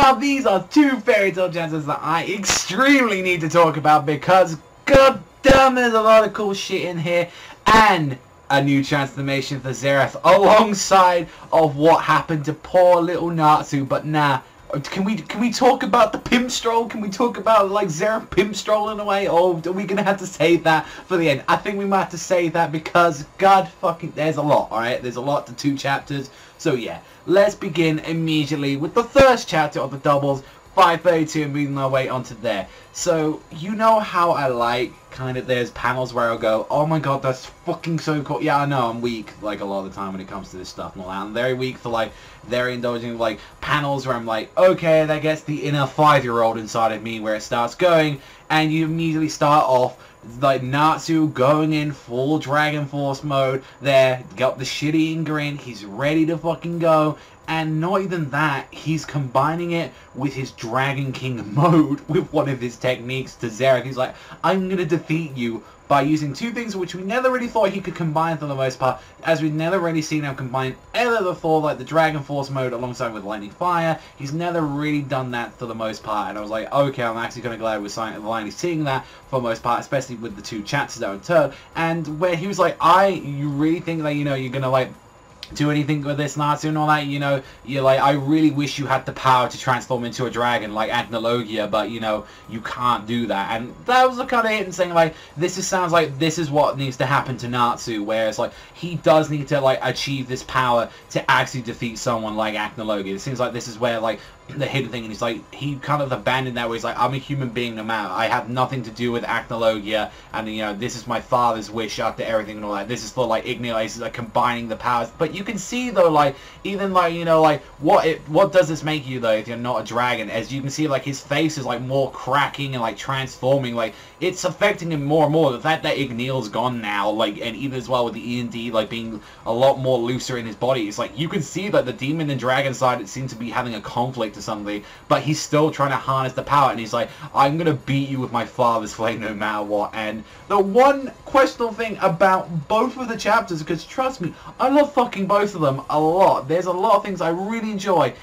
Now these are two fairy tale chances that I extremely need to talk about because god damn there's a lot of cool shit in here, and a new transformation for ZEREF alongside of what happened to poor little Natsu. But nah, can we talk about the pimp stroll? Can we talk about like ZEREF pimp strolling away, or are we gonna have to save that for the end? I think we might have to save that because god fucking there's a lot. Alright, there's a lot to 2 chapters. So yeah, let's begin immediately with the first chapter of the doubles, 532, and moving our way onto there. So you know how I like kind of there's panels where I'll go, oh my god, that's fucking so cool. Yeah, I know I'm weak like a lot of the time when it comes to this stuff and all that. I'm very weak for like very indulging like panels where I'm like, okay, that gets the inner 5-year-old inside of me where it starts going, and you immediately start off like Natsu going in full Dragon Force mode there, got the shit-eating grin, he's ready to fucking go. And not even that, he's combining it with his Dragon King mode with one of his techniques to ZEREF. He's like, I'm going to defeat you by using 2 things which we never really thought he could combine for the most part, as we've never really seen him combine either before, like the Dragon Force mode alongside with Lightning Fire. He's never really done that for the most part, and I was like, okay, I'm actually kind of glad we're finally seeing that for the most part, especially with the 2 chapters that were turned, and where he was like, you really think that, you know, you're going to like do anything with this Natsu and all that, you know, you're like, I really wish you had the power to transform into a dragon like Agnologia, but you know, you can't do that. And that was the kind of hit and saying like, this just sounds like this is what needs to happen to Natsu, where it's like, he does need to like achieve this power to actually defeat someone like Agnologia. It seems like this is where like the hidden thing, and he's like, he kind of abandoned that where he's like, I'm a human being no matter, I have nothing to do with Agnologia, and you know, this is my father's wish after everything and all that. This is for like Ignites, like combining the powers. But you can see though, like, even like, you know, like, what does this make you though if you're not a dragon? As you can see, like, his face is like more cracking and like transforming, like it's affecting him more and more. The fact that Igneal's gone now, like, and even as well with the E&D like being a lot more looser in his body, it's like you can see that the demon and dragon side, it seems to be having a conflict or something, but he's still trying to harness the power, and he's like, I'm gonna beat you with my father's flame no matter what. And the one questionable thing about both of the chapters, because trust me, I love fucking both of them a lot, there's a lot of things I really enjoy,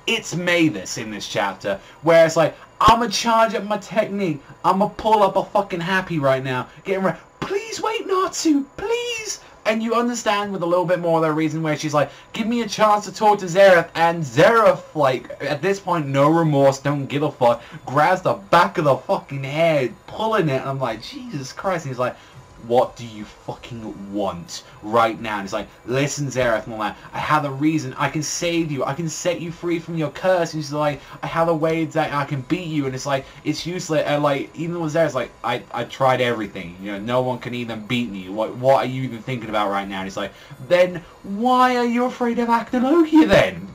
it's Mavis in this chapter, where it's like, I'ma charge up my technique, I'ma pull up a fucking happy right now, getting ready, please wait Natsu, please. And you understand with a little bit more of the reason where she's like, give me a chance to talk to ZEREF, and ZEREF, like, at this point, no remorse, don't give a fuck, grabs the back of the fucking head, pulling it, and I'm like, Jesus Christ, and he's like, what do you fucking want right now? And he's like, listen ZEREF and all that, I have a reason, I can save you, I can set you free from your curse. And he's like, I have a way that I can beat you, and it's like, it's useless. And like, even with ZEREF's like, I tried everything, you know, no one can even beat me, what are you even thinking about right now? And he's like, then why are you afraid of Agnologia then?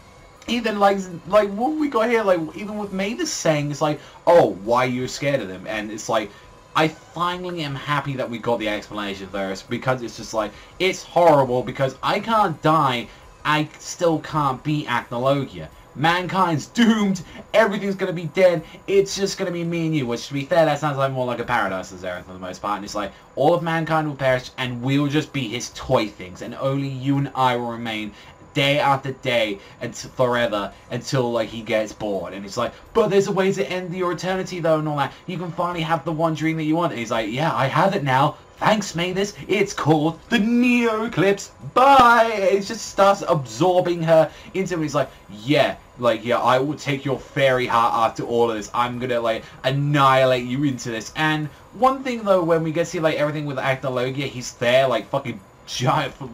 Even like what we got here, like even with Mavis saying, it's like, oh, why are you scared of them? And it's like, I finally am happy that we got the explanation first, because it's just like, it's horrible because I can't die, I still can't beat Agnologia. Mankind's doomed, everything's gonna be dead, it's just gonna be me and you, which to be fair, that sounds like more like a paradise to ZEREF for the most part, and it's like, all of mankind will perish and we'll just be his toy things, and only you and I will remain day after day until forever, until like he gets bored. And he's like, but there's a way to end your eternity though and all that, you can finally have the one dream that you want. And he's like, yeah, I have it now, thanks Mavis, it's called the Neo Eclipse, bye. It just starts absorbing her into him. He's like, yeah, I will take your fairy heart after all of this, I'm gonna like annihilate you into this. And one thing though, when we get to see like everything with Agnologia, he's there like fucking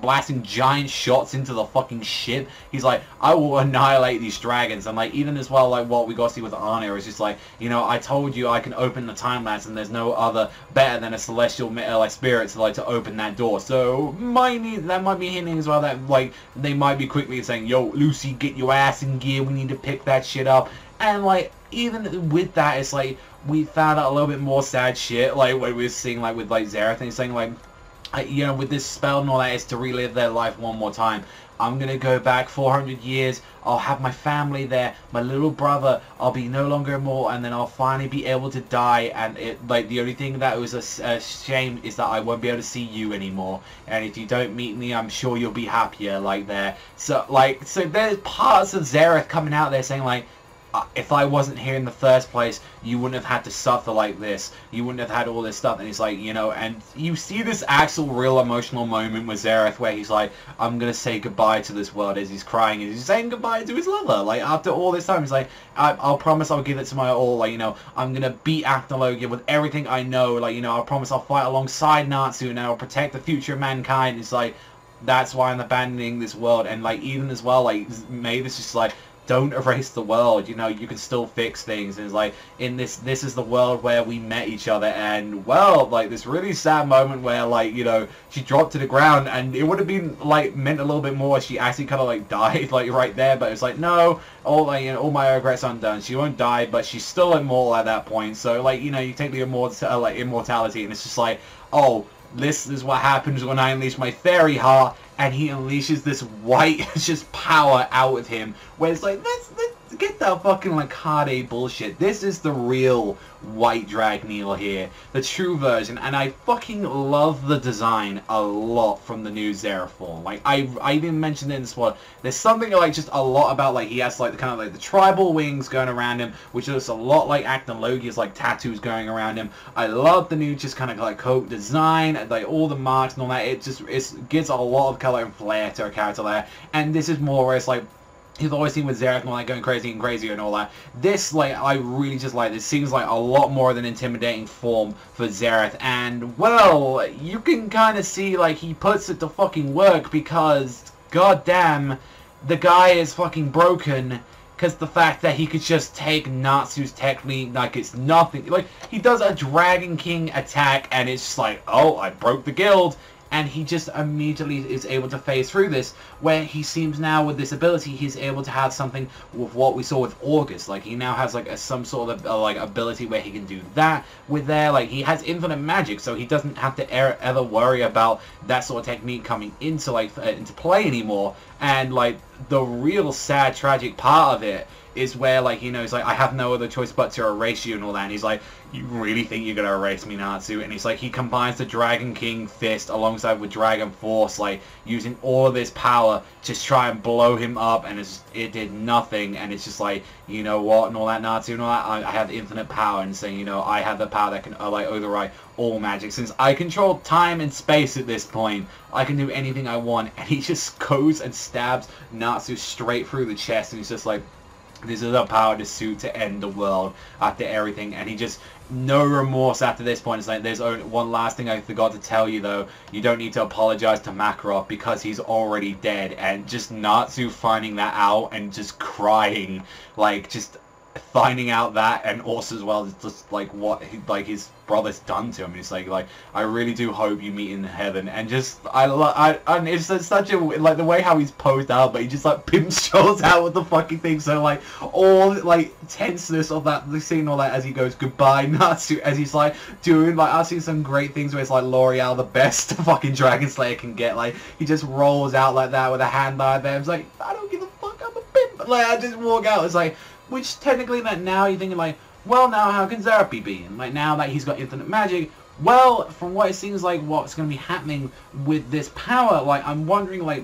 blasting giant shots into the fucking ship. He's like, I will annihilate these dragons. And like, even as well, like what we got to see with Arnia is just like, you know, I told you I can open the time lapse, and there's no other better than a celestial like spirit to open that door. So that might be hinting as well that like they might be quickly saying, yo Lucy, get your ass in gear, we need to pick that shit up. And like, even with that, it's like we found out a little bit more sad shit, like what we were seeing like with like ZEREF, and he's saying like, you know, with this spell and all that, is to relive their life one more time. I'm gonna go back 400 years, I'll have my family there, my little brother, I'll be no longer immortal, and then I'll finally be able to die. And it, like, the only thing that was a shame is that I won't be able to see you anymore, and if you don't meet me, I'm sure you'll be happier, like, there. So, like, so there's parts of ZEREF coming out there saying, like, if I wasn't here in the first place, you wouldn't have had to suffer like this. You wouldn't have had all this stuff. And he's like, you know, and you see this actual real emotional moment with ZEREF where he's like, I'm going to say goodbye to this world, as he's crying, as he's saying goodbye to his lover. Like, after all this time, he's like, I'll promise I'll give it to my all. Like, you know, I'm going to beat Acnologia with everything I know. Like, you know, I promise I'll fight alongside Natsu and I'll protect the future of mankind. It's like, that's why I'm abandoning this world. And, like, even as well, like, Mavis just like, don't erase the world, you know, you can still fix things. And it's like, in this is the world where we met each other. And, well, like, this really sad moment where, like, you know, she dropped to the ground, and it would have been, like, meant a little bit more. She actually kind of, like, died, like, right there. But it's like, no, all, like, you know, all my regrets undone. She won't die, but she's still immortal at that point. So, like, you know, you take the immortality, and it's just like, oh, this is what happens when I unleash my fairy heart. And he unleashes this white just power out of him, where it's like, let's get that fucking like card A bullshit. This is the real white Dragneel here, the true version, and I fucking love the design a lot from the new ZEREF form. Like, I even mentioned it in this one. There's something like just a lot about, like, he has like the kind of like the tribal wings going around him, which looks a lot like Acnologia's like tattoos going around him. I love the new just kind of like coat design, like all the marks and all that. It gives a lot of color and flair to a character there, and this is more where it's like, you've always seen with ZEREF and like going crazy and crazier and all that. This, like, I really just like. This seems like a lot more of an intimidating form for ZEREF, and, well, you can kind of see, like, he puts it to fucking work because, goddamn, the guy is fucking broken. Because the fact that he could just take Natsu's technique like it's nothing. Like, he does a Dragon King attack, and it's just like, oh, I broke the guild. And he just immediately is able to phase through this, where he seems now with this ability, he's able to have something with what we saw with August. Like, he now has like some sort of like ability where he can do that with there. Like, he has infinite magic, so he doesn't have to ever worry about that sort of technique coming into like into play anymore. And like the real sad, tragic part of it is where, like, you know, he's like, I have no other choice but to erase you and all that. And he's like, you really think you're gonna erase me, Natsu? And he's like, he combines the Dragon King fist alongside with Dragon Force, like, using all of his power to try and blow him up, and it did nothing. And it's just like, you know what, and all that, Natsu, and all that, I have infinite power, and saying, you know, I have the power that can, like, override all magic. Since I control time and space at this point, I can do anything I want. And he just goes and stabs Natsu straight through the chest, and he's just like, this is the power to suit to end the world after everything. And he just, no remorse after this point. It's like, there's only one last thing I forgot to tell you though. You don't need to apologize to Makarov because he's already dead. And just Natsu finding that out and just crying, like, just finding out that, and also as well just like what his brother's done to him. It's like I really do hope you meet in heaven. And just and it's such a, like, the way how he's posed out, but he just like pimp strolls out with the fucking thing. So like all like tenseness of that, the scene, all that, as he goes goodbye Natsu, as he's like doing, like, I've seen some great things where it's like L'Oreal, the best fucking Dragon Slayer can get. Like, he just rolls out like that with a hand eye there. It's like, I don't give a fuck, I'm a pimp. Like, I just walk out. It's like, which technically, that now you're thinking like, well, now how can ZEREF be beaten? Like, now that he's got infinite magic, well, from what it seems like what's going to be happening with this power, like, I'm wondering, like,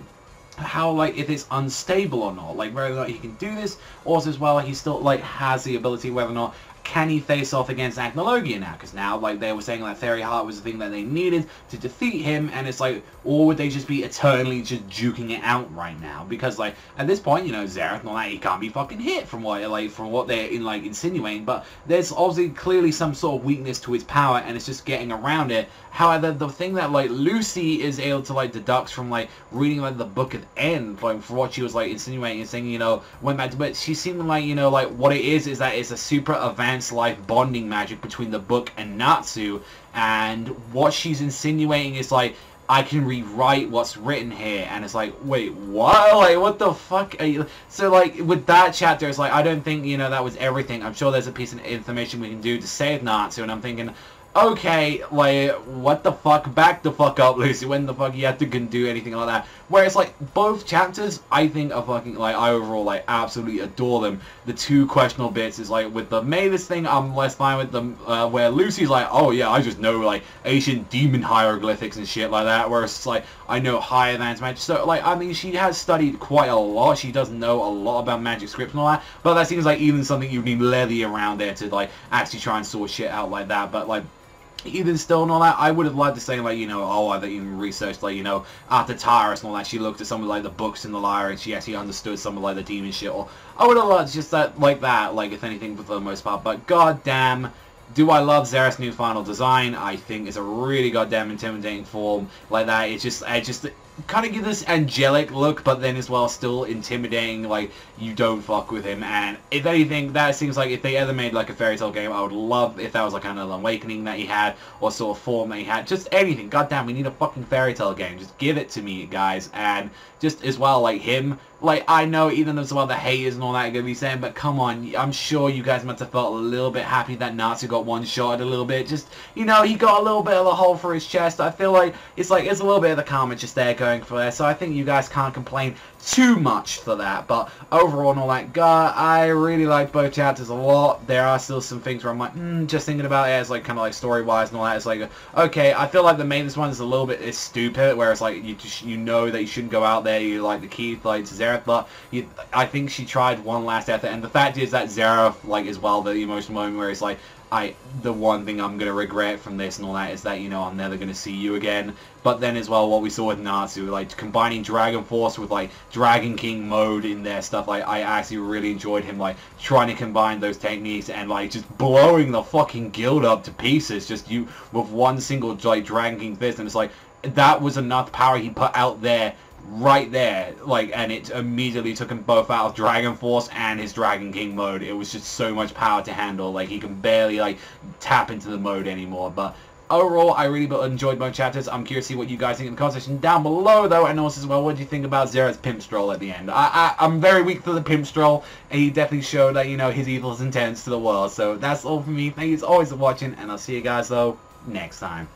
how, like, if it's unstable or not, like, whether or not he can do this, or as well, he still, like, has the ability, whether or not can he face off against Acnologia now? Because now, like, they were saying that Fairy Heart was the thing that they needed to defeat him, and it's like, or would they just be eternally just juking it out right now? Because, like, at this point, you know, ZEREF and all that, he can't be fucking hit from what they're insinuating, but there's obviously clearly some sort of weakness to his power, and it's just getting around it. However, the thing that, like, Lucy is able to, like, deduct from, like, reading, like, the Book of End, like, for what she was, like, insinuating and saying, you know, went back to, but she seemed like, you know, like, what it is that it's a super advanced life bonding magic between the book and Natsu, and what she's insinuating is, like, I can rewrite what's written here. And it's like, wait, what? Like, what the fuck are you? So, like, with that chapter, it's like, I don't think, you know, that was everything. I'm sure there's a piece of information we can do to save Natsu, and I'm thinking, okay, like, what the fuck, back the fuck up, Lucy, when the fuck you have to do anything like that. Whereas, like, both chapters, I think are fucking, like, I overall, like, absolutely adore them. The two questionable bits is, like, with the Mavis thing, I'm less fine with them, where Lucy's like, oh yeah, I just know, like, ancient demon hieroglyphics and shit like that, whereas it's like, I know higher advanced magic, so, like, I mean, she has studied quite a lot, she does know a lot about magic scripts and all that, but that seems like even something you need Letty around there to, like, actually try and sort shit out like that, but, like, even still and all that, I would have liked to say, like, you know, oh, I've even researched, like, you know, after Tyrus and all that, she looked at some of, like, the books in the library and she actually understood some of, like, the demon shit, or I would have loved just that, like, if anything, for the most part, but goddamn, do I love ZEREF's new final design? I think it's a really goddamn intimidating form, like that, it just kind of give this angelic look, but then as well still intimidating, like, you don't fuck with him. And if anything, that seems like if they ever made like a fairy tale game, I would love if that was like another awakening that he had, or sort of form that he had, just anything. Goddamn, we need a fucking fairy tale game, just give it to me, guys. And just as well, like, him, like, I know even as well the haters and all that are gonna be saying, but come on, I'm sure you guys must have felt a little bit happy that Natsu got one shot a little bit, just, you know, he got a little bit of a hole for his chest. I feel like it's a little bit of the karma just there going for there, so I think you guys can't complain too much for that. But overall and all that, God, I really like both chapters a lot. There are still some things where I'm like, just thinking about it as like kind of like story wise and all that. It's like, okay, I feel like the main one is a little bit stupid, where it's like you know that you shouldn't go out there. You like the key like to ZEREF, but I think she tried one last effort, and the fact is that ZEREF, like, as well, the emotional moment where it's like, the one thing I'm going to regret from this and all that is that, you know, I'm never going to see you again. But then as well, what we saw with Natsu, like, combining Dragon Force with, like, Dragon King mode in their stuff, like, I actually really enjoyed him, like, trying to combine those techniques and, like, just blowing the fucking guild up to pieces, just you, with one single, like, Dragon King fist, and it's like, that was enough power he put out there, right there, like, and it immediately took him both out of Dragon Force and his Dragon King mode. It was just so much power to handle, like, he can barely, like, tap into the mode anymore. But overall, I really enjoyed both chapters. I'm curious to see what you guys think in the comment section down below, though, and also as well, what do you think about ZEREF's pimp stroll at the end? I'm very weak for the pimp stroll, and he definitely showed that, you know, his evil intents to the world. So that's all from me. Thank you as always for watching, and I'll see you guys, though, next time.